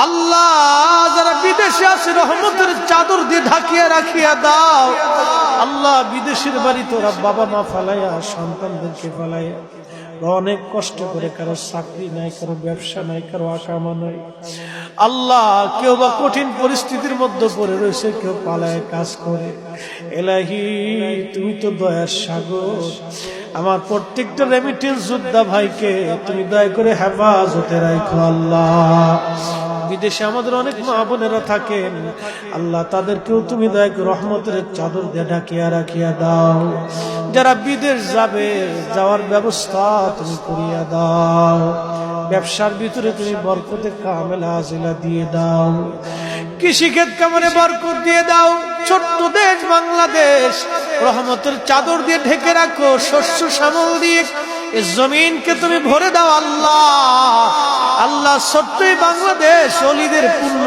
আল্লাহ যারা বিদেশে আছে রহমতের চাদর দিয়ে ঢাকিয়ে রাখিয়া দাও। আল্লাহ বিদেশের বাড়ি তোরা বাবা মা ফালাইয়া সন্তানদেরকে ফালাইয়া অনেক কষ্ট করে, কারো চাকরি নাই, কারো ব্যবসা নাই, কারো আকামা নাই। আল্লাহ কেউ বা কঠিন পরিস্থিতির মধ্যে পড়ে রয়েছে, কেউ পালায় কাজ করে। এলাহি তুমি তো দয়ার সাগর, আমার প্রত্যেকটা রেমিটেন্স যোদ্ধা ভাইকে তুমি দয়া করে হেফাজতে রাখো। আল্লাহ বিদেশে আমাদের অনেক মা বোনেরা থাকেন, আল্লাহ তাদেরকেও তুমি দয়া করে রহমতের চাদর দিয়ে ঢাকিয়া রাখিয়া দাও। যারা বিদেশ যাবে যাওয়ার ব্যবস্থা তুমি করিয়া দাও। ব্যবসার ভিতরে তুমি বরকতে কামেলা আজিলা দিয়ে দাও। কৃষিক্ষেত কামনে বরকত দিয়ে দাও। ছোট্ট দেশ বাংলাদেশ রহমতের চাদর দিয়ে ঢেকে রাখো। শস্য শ্যামল দিয়ে এই জমিনকে তুমি ভরে দাও। আল্লাহ আল্লাহ ছোট্ট বাংলাদেশ অলিদের পূর্ণ